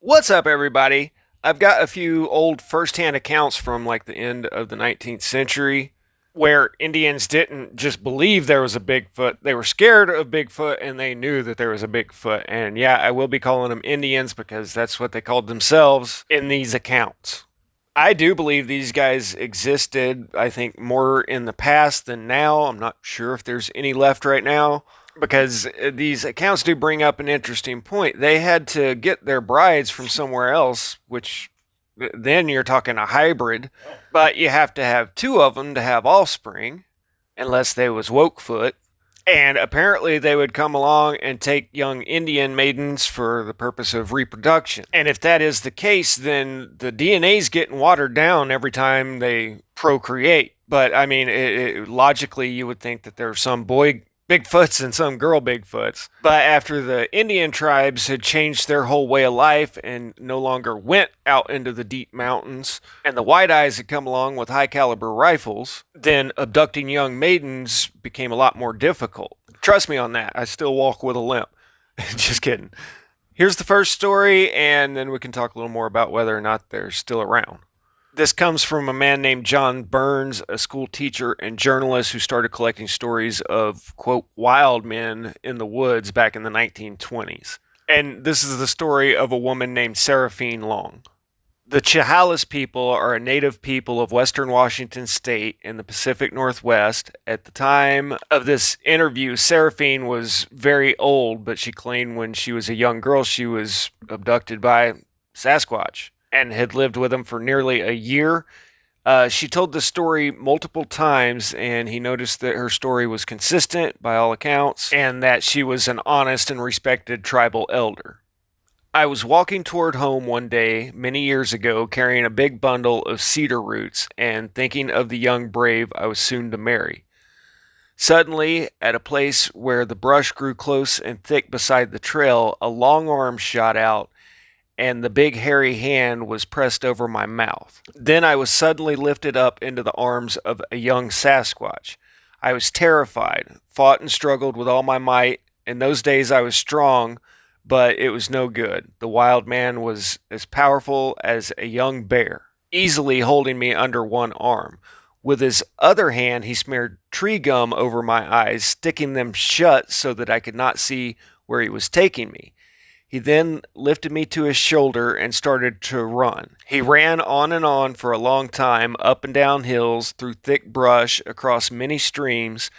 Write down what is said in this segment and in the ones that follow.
What's up, everybody? I've got a few old first-hand accounts from like the end of the 19th century where Indians didn't just believe there was a Bigfoot. They were scared of Bigfoot and they knew that there was a Bigfoot. And yeah, I will be calling them Indians because that's what they called themselves in these accounts. I do believe these guys existed, I think, more in the past than now. I'm not sure if there's any left right now because these accounts do bring up an interesting point. They had to get their brides from somewhere else, which then you're talking a hybrid, but you have to have two of them to have offspring, unless they was Wokefoot. And apparently, they would come along and take young Indian maidens for the purpose of reproduction. And if that is the case, then the DNA is getting watered down every time they procreate. But I mean, logically, you would think that there's some boy Bigfoots and some girl Bigfoots. But after the Indian tribes had changed their whole way of life and no longer went out into the deep mountains, and the White Eyes had come along with high caliber rifles, then abducting young maidens became a lot more difficult. Trust me on that. I still walk with a limp. Just kidding. Here's the first story, and then we can talk a little more about whether or not they're still around. This comes from a man named John Burns, a school teacher and journalist who started collecting stories of, quote, wild men in the woods back in the 1920s. And this is the story of a woman named Sarapen Long. The Chehalis people are a native people of western Washington state in the Pacific Northwest. At the time of this interview, Seraphine was very old, but she claimed when she was a young girl she was abducted by Sasquatch and had lived with him for nearly a year. She told the story multiple times, and he noticed that her story was consistent by all accounts, and that she was an honest and respected tribal elder. I was walking toward home one day many years ago carrying a big bundle of cedar roots and thinking of the young brave I was soon to marry. Suddenly, at a place where the brush grew close and thick beside the trail, a long arm shot out and the big hairy hand was pressed over my mouth. Then I was suddenly lifted up into the arms of a young Sasquatch. I was terrified, fought and struggled with all my might. In those days I was strong, but it was no good. The wild man was as powerful as a young bear, easily holding me under one arm. With his other hand, he smeared tree gum over my eyes, sticking them shut so that I could not see where he was taking me. He then lifted me to his shoulder and started to run. He ran on and on for a long time, up and down hills, through thick brush, across many streams,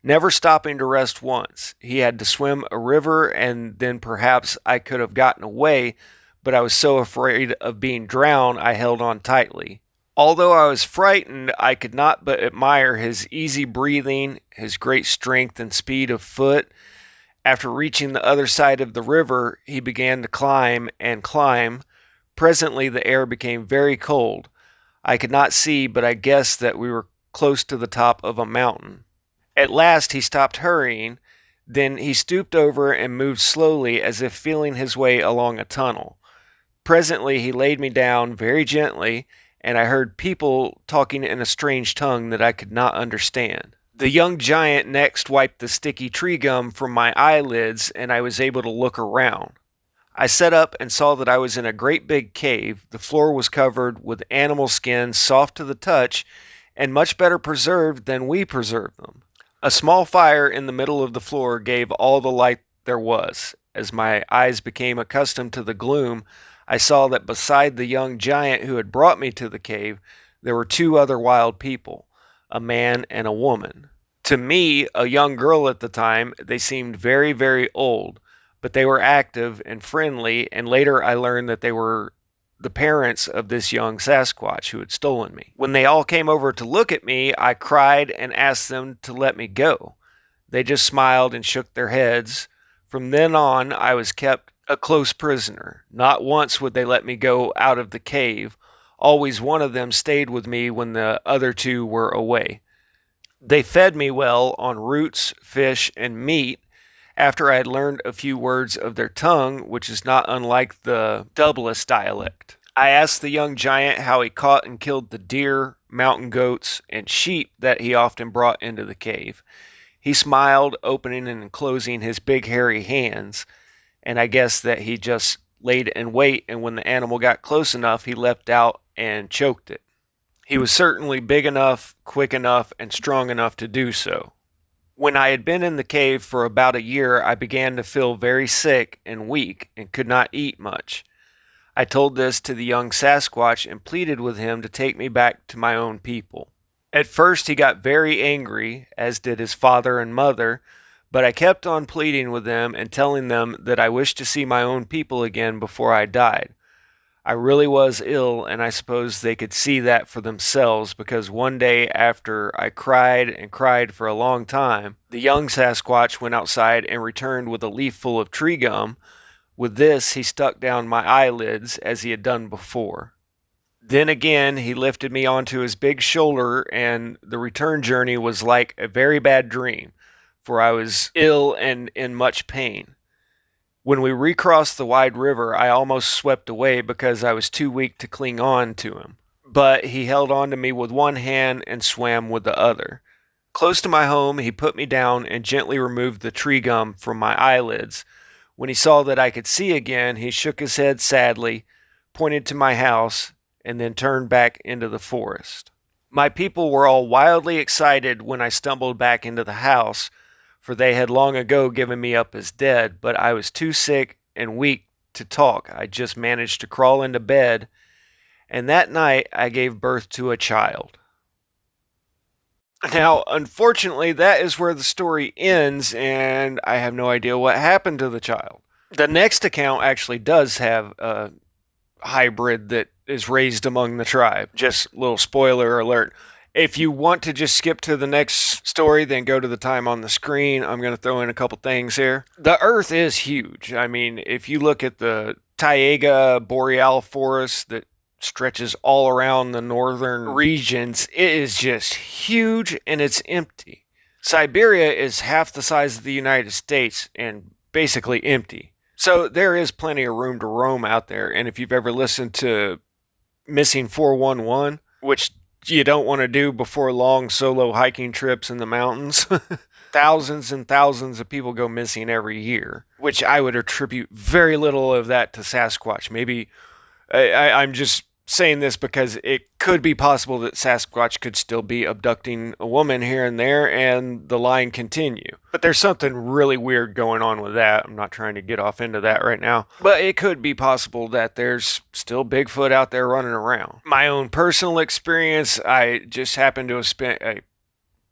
never stopping to rest once. He had to swim a river, and then perhaps I could have gotten away, but I was so afraid of being drowned I held on tightly. Although I was frightened, I could not but admire his easy breathing, his great strength and speed of foot. After reaching the other side of the river, he began to climb and climb. Presently, the air became very cold. I could not see, but I guessed that we were close to the top of a mountain. At last, he stopped hurrying. Then he stooped over and moved slowly as if feeling his way along a tunnel. Presently, he laid me down very gently, and I heard people talking in a strange tongue that I could not understand. The young giant next wiped the sticky tree gum from my eyelids, and I was able to look around. I sat up and saw that I was in a great big cave. The floor was covered with animal skins, soft to the touch, and much better preserved than we preserved them. A small fire in the middle of the floor gave all the light there was. As my eyes became accustomed to the gloom, I saw that beside the young giant who had brought me to the cave, there were two other wild people, a man and a woman. To me, a young girl at the time, they seemed very, very old, but they were active and friendly, and later I learned that they were the parents of this young Sasquatch who had stolen me. When they all came over to look at me, I cried and asked them to let me go. They just smiled and shook their heads. From then on, I was kept a close prisoner. Not once would they let me go out of the cave. Always one of them stayed with me when the other two were away. They fed me well on roots, fish, and meat. After I had learned a few words of their tongue, which is not unlike the Douglas dialect, I asked the young giant how he caught and killed the deer, mountain goats, and sheep that he often brought into the cave. He smiled, opening and closing his big hairy hands, and I guessed that he just laid in wait, and when the animal got close enough, he leapt out and choked it. He was certainly big enough, quick enough, and strong enough to do so. When I had been in the cave for about a year, I began to feel very sick and weak and could not eat much. I told this to the young Sasquatch and pleaded with him to take me back to my own people. At first, he got very angry, as did his father and mother, but I kept on pleading with them and telling them that I wished to see my own people again before I died. I really was ill, and I suppose they could see that for themselves, because one day after I cried and cried for a long time, the young Sasquatch went outside and returned with a leaf full of tree gum. With this, he stuck down my eyelids as he had done before. Then again, he lifted me onto his big shoulder, and the return journey was like a very bad dream, for I was ill and in much pain. When we recrossed the wide river, I almost swept away because I was too weak to cling on to him. But he held on to me with one hand and swam with the other. Close to my home, he put me down and gently removed the tree gum from my eyelids. When he saw that I could see again, he shook his head sadly, pointed to my house, and then turned back into the forest. My people were all wildly excited when I stumbled back into the house, for they had long ago given me up as dead, but I was too sick and weak to talk. I just managed to crawl into bed, and that night I gave birth to a child. Now, unfortunately, that is where the story ends, and I have no idea what happened to the child. The next account actually does have a hybrid that is raised among the tribe. Just a little spoiler alert. If you want to just skip to the next story, then go to the time on the screen. I'm going to throw in a couple things here. The Earth is huge. I mean, if you look at the Taiga boreal forest that stretches all around the northern regions, it is just huge and it's empty. Siberia is half the size of the United States and basically empty. So there is plenty of room to roam out there. And if you've ever listened to Missing 411, which you don't want to do before long solo hiking trips in the mountains, thousands and thousands of people go missing every year, which I would attribute very little of that to Sasquatch. Maybe I'm just saying this because it could be possible that Sasquatch could still be abducting a woman here and there and the line continue. But there's something really weird going on with that. I'm not trying to get off into that right now. But it could be possible that there's still Bigfoot out there running around. My own personal experience, I just happened to have spent a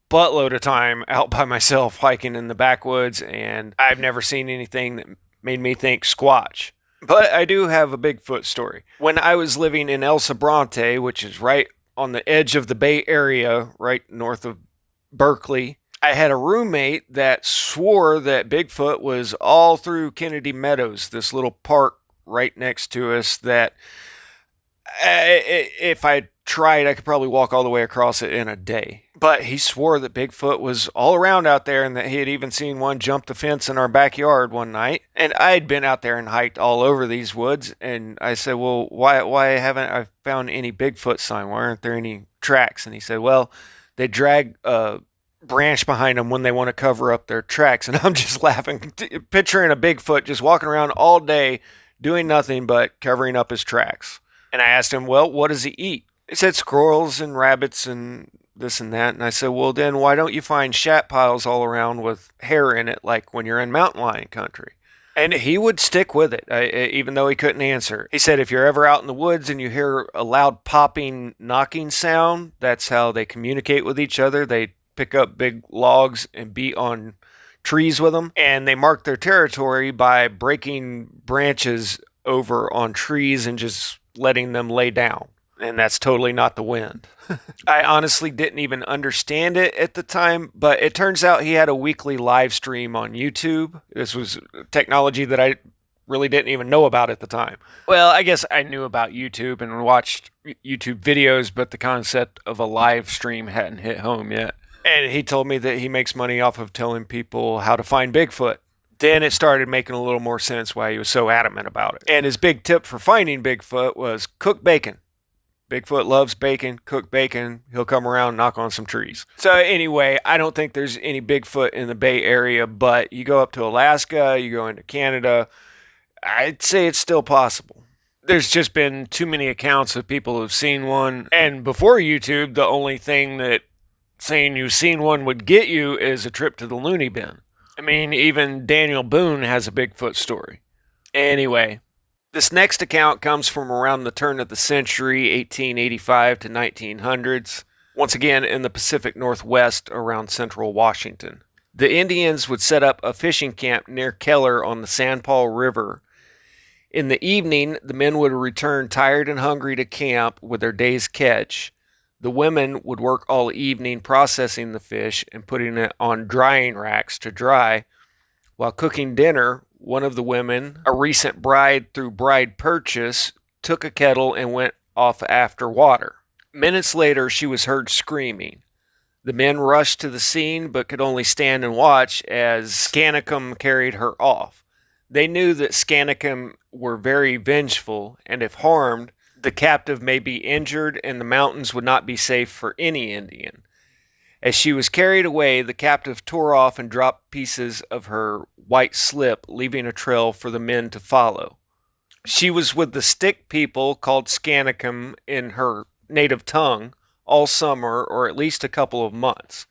buttload of time out by myself hiking in the backwoods, and I've never seen anything that made me think Squatch. But I do have a Bigfoot story. When I was living in El Sobrante, which is right on the edge of the Bay Area, right north of Berkeley, I had a roommate that swore that Bigfoot was all through Kennedy Meadows, this little park right next to us that if I tried, I could probably walk all the way across it in a day. But he swore that Bigfoot was all around out there and that he had even seen one jump the fence in our backyard one night. And I'd been out there and hiked all over these woods. And I said, well, why haven't I found any Bigfoot sign? Why aren't there any tracks? And he said, well, they drag a branch behind them when they want to cover up their tracks. And I'm just laughing, picturing a Bigfoot just walking around all day doing nothing but covering up his tracks. And I asked him, well, what does he eat? He said squirrels and rabbits and this and that. And I said, well, then why don't you find shat piles all around with hair in it like when you're in mountain lion country? And he would stick with it, even though he couldn't answer. He said if you're ever out in the woods and you hear a loud popping, knocking sound, that's how they communicate with each other. They pick up big logs and beat on trees with them. And they mark their territory by breaking branches over on trees and just letting them lay down. And that's totally not the wind. I honestly didn't even understand it at the time, but it turns out he had a weekly live stream on YouTube. This was technology that I really didn't even know about at the time. Well, I guess I knew about YouTube and watched YouTube videos, but the concept of a live stream hadn't hit home yet. And he told me that he makes money off of telling people how to find Bigfoot. Then it started making a little more sense why he was so adamant about it. And his big tip for finding Bigfoot was cook bacon. Bigfoot loves bacon, cook bacon, he'll come around, knock on some trees. So anyway, I don't think there's any Bigfoot in the Bay Area, but you go up to Alaska, you go into Canada, I'd say it's still possible. There's just been too many accounts of people who've seen one. And before YouTube, the only thing that saying you've seen one would get you is a trip to the loony bin. I mean, even Daniel Boone has a Bigfoot story. Anyway, this next account comes from around the turn of the century, 1885 to 1900s, once again in the Pacific Northwest around central Washington. The Indians would set up a fishing camp near Keller on the San Paul River. In the evening, the men would return tired and hungry to camp with their day's catch. The women would work all evening processing the fish and putting it on drying racks to dry. While cooking dinner, one of the women, a recent bride through bride purchase, took a kettle and went off after water. Minutes later, she was heard screaming. The men rushed to the scene but could only stand and watch as Scanicum carried her off. They knew that Scanicum were very vengeful, and if harmed, the captive may be injured and the mountains would not be safe for any Indian. As she was carried away, the captive tore off and dropped pieces of her white slip, leaving a trail for the men to follow. She was with the stick people called Scanicum in her native tongue all summer, or at least a couple of months.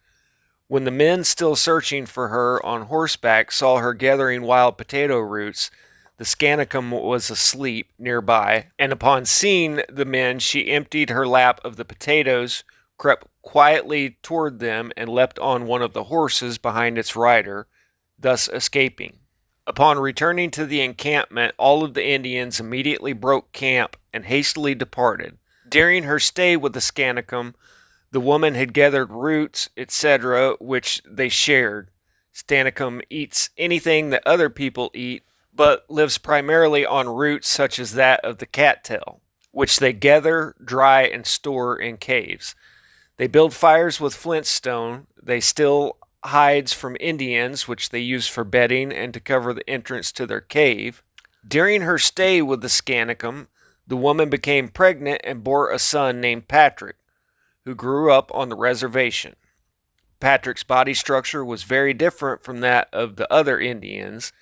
When the men still searching for her on horseback saw her gathering wild potato roots, the Scanicum was asleep nearby, and upon seeing the men, she emptied her lap of the potatoes, crept quietly toward them, and leapt on one of the horses behind its rider, thus escaping. Upon returning to the encampment, all of the Indians immediately broke camp and hastily departed. During her stay with the Scanicum, the woman had gathered roots, etc., which they shared. Scanicum eats anything that other people eat, but lives primarily on roots such as that of the cattail, which they gather, dry, and store in caves. They build fires with flintstone. They steal hides from Indians, which they use for bedding and to cover the entrance to their cave. During her stay with the Scanicum, the woman became pregnant and bore a son named Patrick, who grew up on the reservation. Patrick's body structure was very different from that of the other Indians,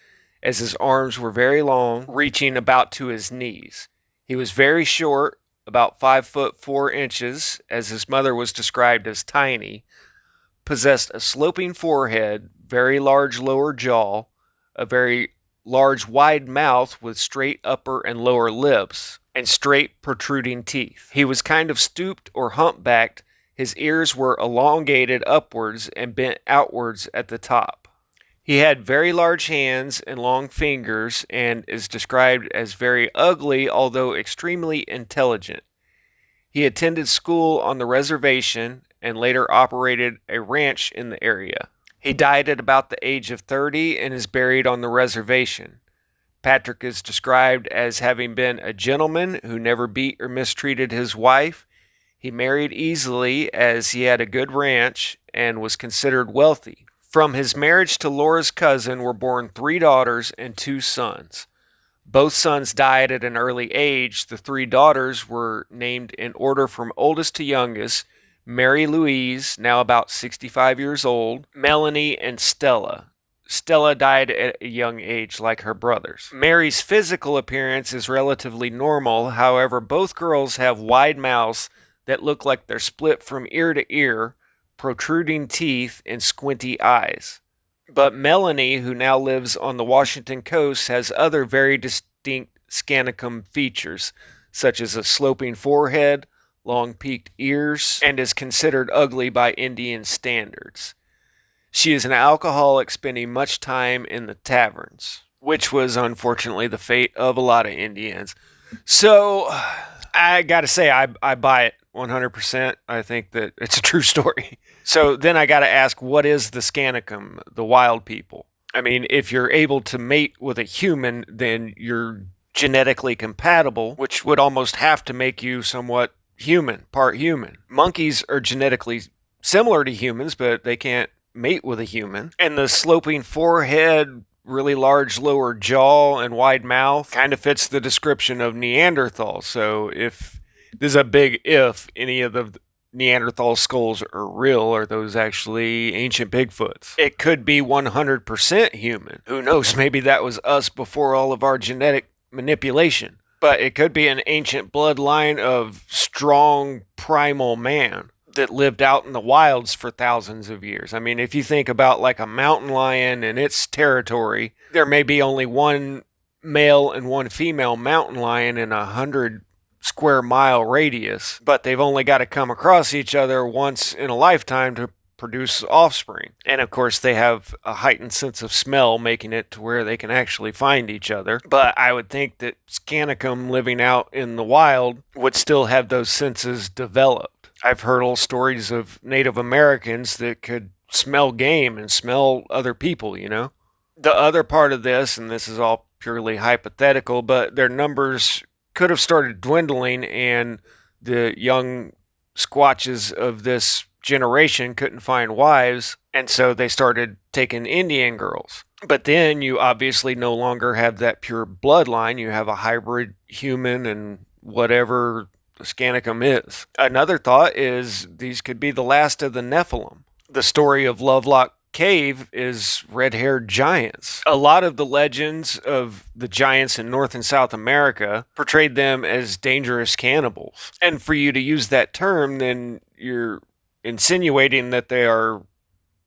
as his arms were very long, reaching about to his knees. He was very short, about 5 foot 4 inches, as his mother was described as tiny, possessed a sloping forehead, very large lower jaw, a very large wide mouth with straight upper and lower lips, and straight protruding teeth. He was kind of stooped or humpbacked. His ears were elongated upwards and bent outwards at the top. He had very large hands and long fingers and is described as very ugly, although extremely intelligent. He attended school on the reservation and later operated a ranch in the area. He died at about the age of 30 and is buried on the reservation. Patrick is described as having been a gentleman who never beat or mistreated his wife. He married easily as he had a good ranch and was considered wealthy. From his marriage to Laura's cousin were born 3 daughters and 2 sons. Both sons died at an early age. The 3 daughters were named in order from oldest to youngest: Mary Louise, now about 65 years old, Melanie, and Stella. Stella died at a young age like her brothers. Mary's physical appearance is relatively normal. However, both girls have wide mouths that look like they're split from ear to ear, protruding teeth, and squinty eyes. But Melanie, who now lives on the Washington coast, has other very distinct Scanicum features, such as a sloping forehead, long peaked ears, and is considered ugly by Indian standards. She is an alcoholic, spending much time in the taverns, which was unfortunately the fate of a lot of Indians. So, I gotta say, I buy it 100%. I think that it's a true story. So then I gotta ask, what is the Scanicum, the wild people? I mean, if you're able to mate with a human, then you're genetically compatible, which would almost have to make you somewhat human, part human. Monkeys are genetically similar to humans, but they can't mate with a human. And the sloping forehead, really large lower jaw, and wide mouth kind of fits the description of Neanderthal. So if there's a big if any of the Neanderthal skulls are real? Are those actually ancient Bigfoots? It could be 100% human. Who knows? Maybe that was us before all of our genetic manipulation. But it could be an ancient bloodline of strong primal man that lived out in the wilds for thousands of years. I mean, if you think about like a mountain lion and its territory, there may be only one male and one female mountain lion in 100 square mile radius, but they've only got to come across each other once in a lifetime to produce offspring. And of course, they have a heightened sense of smell, making it to where they can actually find each other. But I would think that Scanicum living out in the wild would still have those senses developed. I've heard old stories of Native Americans that could smell game and smell other people, you know? The other part of this, and this is all purely hypothetical, but their numbers could have started dwindling, and the young squatches of this generation couldn't find wives, and so they started taking Indian girls. But then you obviously no longer have that pure bloodline. You have a hybrid human and whatever Scanicum is. Another thought is these could be the last of the Nephilim. The story of Lovelock Cave is red-haired giants. A lot of the legends of the giants in North and South America portrayed them as dangerous cannibals. And for you to use that term, then you're insinuating that they are,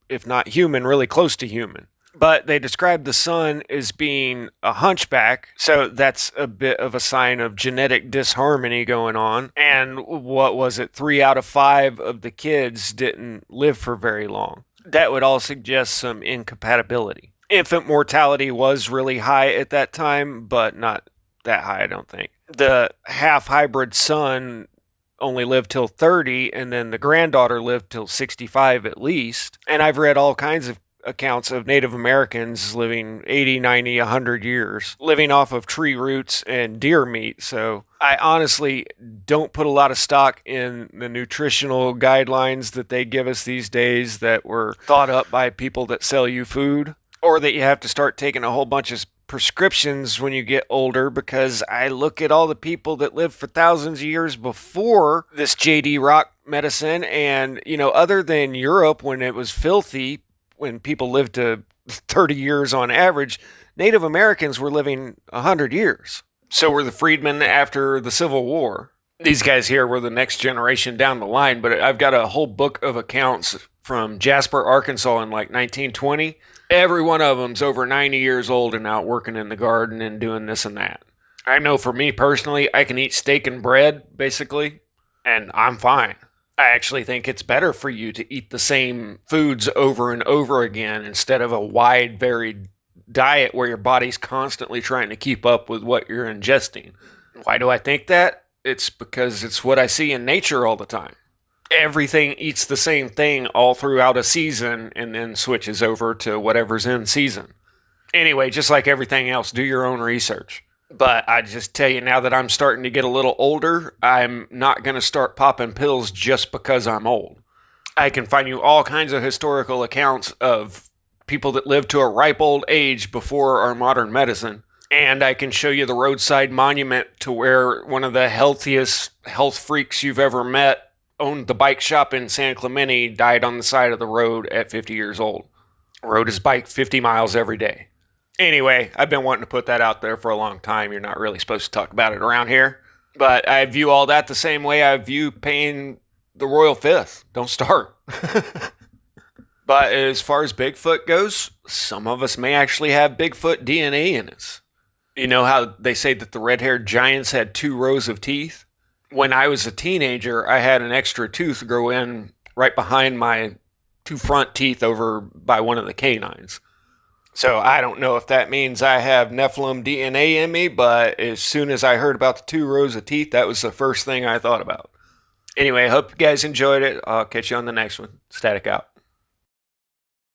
if not human, really close to human. But they describe the son as being a hunchback, so that's a bit of a sign of genetic disharmony going on. And what was it? 3 out of 5 of the kids didn't live for very long. That would all suggest some incompatibility. Infant mortality was really high at that time, but not that high, I don't think. The half-hybrid son only lived till 30, and then the granddaughter lived till 65 at least. And I've read all kinds of accounts of Native Americans living 80, 90, 100 years, living off of tree roots and deer meat. So I honestly don't put a lot of stock in the nutritional guidelines that they give us these days that were thought up by people that sell you food, or that you have to start taking a whole bunch of prescriptions when you get older, because I look at all the people that lived for thousands of years before this JD Rock medicine, and, you know, other than Europe when it was filthy, when people lived to 30 years on average, Native Americans were living 100 years. So were the freedmen after the Civil War. These guys here were the next generation down the line, but I've got a whole book of accounts from Jasper, Arkansas in like 1920. Every one of them's over 90 years old and out working in the garden and doing this and that. I know for me personally, I can eat steak and bread, basically, and I'm fine. I actually think it's better for you to eat the same foods over and over again instead of a wide, varied diet where your body's constantly trying to keep up with what you're ingesting. Why do I think that? It's because it's what I see in nature all the time. Everything eats the same thing all throughout a season and then switches over to whatever's in season. Anyway, just like everything else, do your own research. But I just tell you, now that I'm starting to get a little older, I'm not going to start popping pills just because I'm old. I can find you all kinds of historical accounts of people that lived to a ripe old age before our modern medicine. And I can show you the roadside monument to where one of the healthiest health freaks you've ever met owned the bike shop in San Clemente, died on the side of the road at 50 years old. Rode his bike 50 miles every day. Anyway, I've been wanting to put that out there for a long time. You're not really supposed to talk about it around here. But I view all that the same way I view paying the Royal Fifth. Don't start. But as far as Bigfoot goes, some of us may actually have Bigfoot DNA in us. You know how they say that the red-haired giants had 2 rows of teeth? When I was a teenager, I had an extra tooth grow in right behind my 2 front teeth over by one of the canines. So I don't know if that means I have Nephilim DNA in me, but as soon as I heard about the 2 rows of teeth, that was the first thing I thought about. Anyway, I hope you guys enjoyed it. I'll catch you on the next one. Static out.